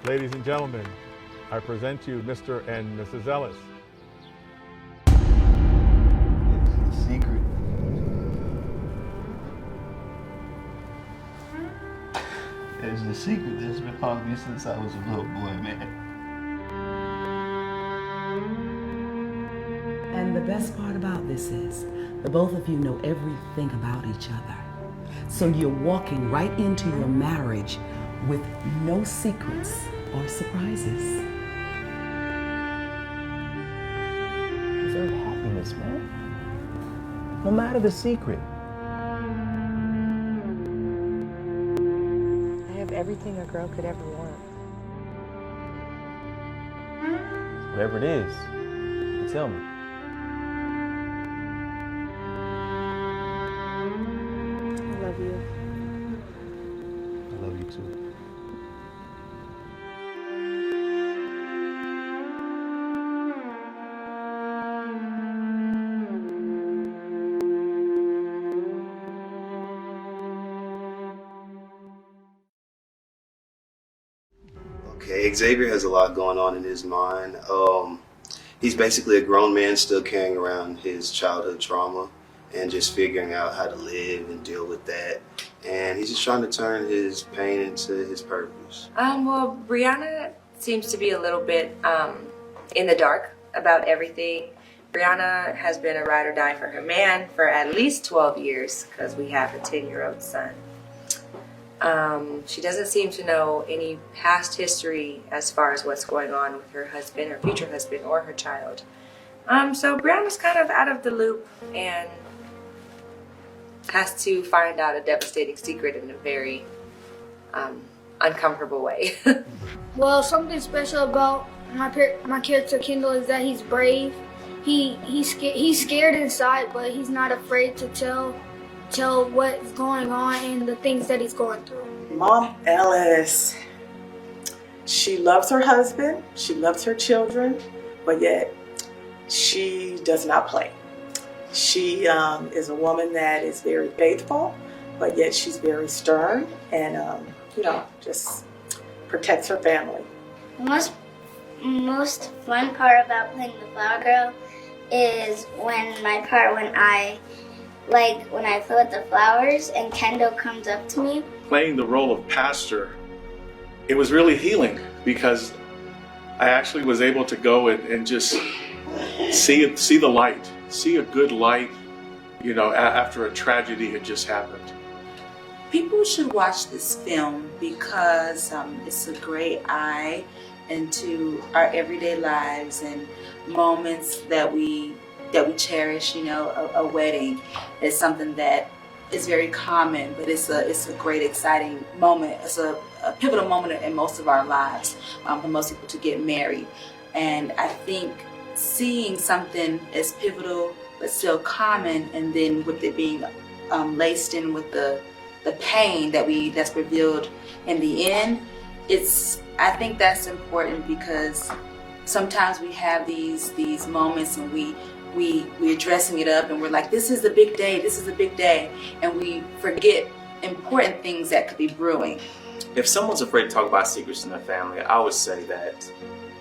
Ladies and gentlemen, I present to you Mr. and Mrs. Ellis. It's the secret. It's the secret that's been haunting me since I was a little boy, man. And the best part about this is, the both of you know everything about each other. So you're walking right into your marriage with no secrets or surprises. Deserve happiness, man. No matter the secret. I have everything a girl could ever want. Whatever it is, tell me. I love you. I love you too. Okay, Xavier has a lot going on in his mind. He's basically a grown man still carrying around his childhood trauma and just figuring out how to live and deal with that. And he's just trying to turn his pain into his purpose. Well, Brianna seems to be a little bit in the dark about everything. Brianna has been a ride or die for her man for at least 12 years because we have a 10-year-old son. She doesn't seem to know any past history as far as what's going on with her husband, her future husband, or her child. So Brianna's kind of out of the loop and has to find out a devastating secret in a very uncomfortable way. Well, something special about my character Kendall is that he's brave. He's scared inside, but he's not afraid to tell what's going on and the things that he's going through. Mom Ellis, she loves her husband, she loves her children, but yet she does not play. She is a woman that is very faithful, but yet she's very stern and, just protects her family. The most fun part about playing the flower girl is when I play with the flowers and Kendall comes up to me. Playing the role of pastor, it was really healing because I actually was able to go and just see the light, see a good light, after a tragedy had just happened. People should watch this film because it's a great eye into our everyday lives and moments that we cherish. A wedding is something that is very common, but it's a great, exciting moment. It's a pivotal moment in most of our lives for most people to get married. And I think seeing something as pivotal but still common, and then with it being laced in with the pain that's revealed in the end, I think that's important because sometimes we have these moments and we're dressing it up and we're like, this is a big day, and we forget important things that could be brewing. If someone's afraid to talk about secrets in their family, I would say that,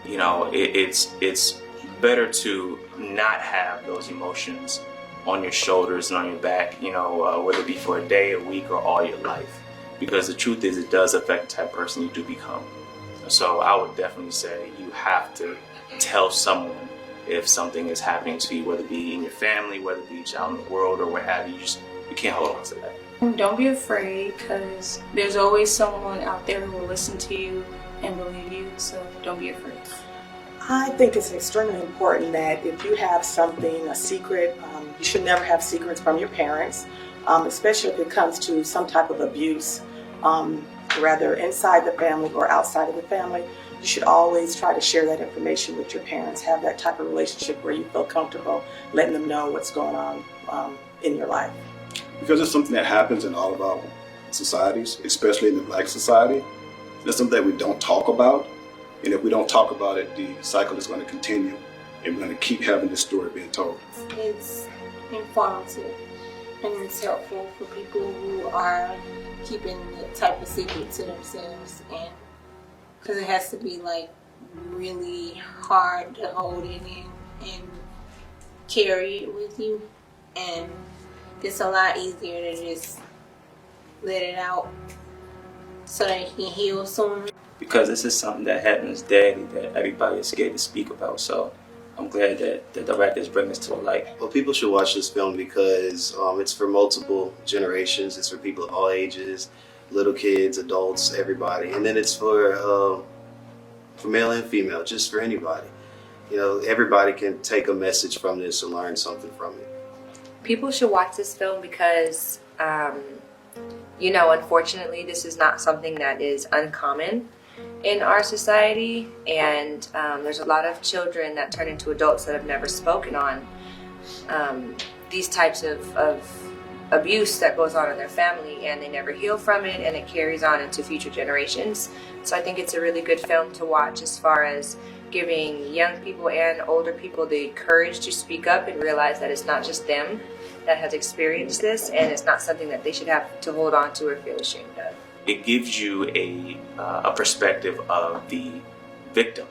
it's better to not have those emotions on your shoulders and on your back, whether it be for a day, a week, or all your life. Because the truth is, it does affect the type of person you do become. So I would definitely say you have to tell someone if something is happening to you, whether it be in your family, whether it be out in the world, or what have you. You can't hold on to that. Don't be afraid, because there's always someone out there who will listen to you and believe you, so don't be afraid. I think it's extremely important that if you have something, a secret, you should never have secrets from your parents, especially if it comes to some type of abuse, whether inside the family or outside of the family. You should always try to share that information with your parents, have that type of relationship where you feel comfortable letting them know what's going on in your life. Because it's something that happens in all of our societies, especially in the Black society. It's something that we don't talk about. And if we don't talk about it, the cycle is going to continue, and we're going to keep having this story being told. It's informative and it's helpful for people who are keeping that type of secret to themselves and because it has to be like really hard to hold in and carry it with you, and it's a lot easier to just let it out so that it can heal sooner. Because this is something that happens daily that everybody is scared to speak about. So I'm glad that the directors bring this to light. Well, people should watch this film because it's for multiple generations. It's for people of all ages, little kids, adults, everybody. And then it's for male and female, just for anybody. You know, everybody can take a message from this and learn something from it. People should watch this film because, you know, unfortunately, this is not something that is uncommon in our society, and there's a lot of children that turn into adults that have never spoken on these types of abuse that goes on in their family, and they never heal from it, and it carries on into future generations. So I think it's a really good film to watch as far as giving young people and older people the courage to speak up and realize that it's not just them that has experienced this, and it's not something that they should have to hold on to or feel ashamed of. It gives you a perspective of the victim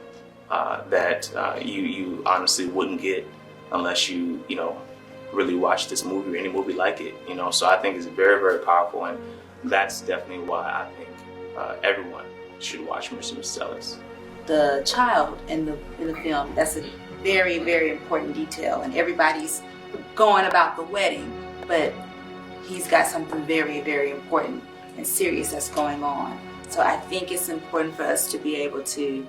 that you honestly wouldn't get unless you really watch this movie or any movie like it. So I think it's very, very powerful, and that's definitely why I think everyone should watch Mrs Ellis. The child in the film, that's a very, very important detail, and everybody's going about the wedding, but he's got something very, very important and serious that's going on. So I think it's important for us to be able to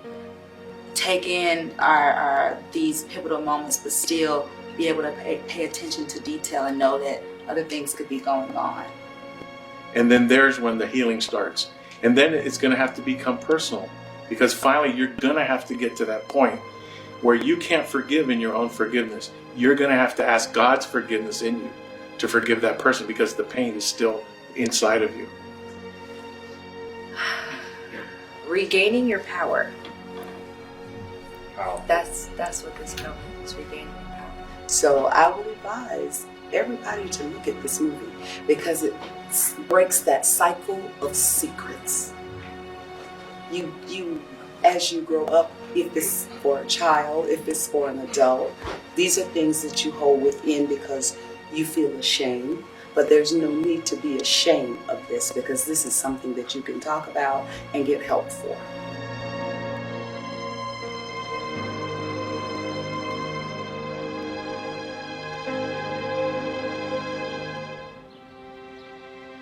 take in our these pivotal moments, but still be able to pay attention to detail and know that other things could be going on. And then there's when the healing starts. And then it's going to have to become personal, because finally you're going to have to get to that point where you can't forgive in your own forgiveness. You're going to have to ask God's forgiveness in you to forgive that person, because the pain is still inside of you. Regaining your power. Wow. That's what this film is, regaining your power. So I would advise everybody to look at this movie because it breaks that cycle of secrets. You as you grow up, if it's for a child, if it's for an adult, these are things that you hold within because you feel ashamed. But there's no need to be ashamed of this, because this is something that you can talk about and get help for.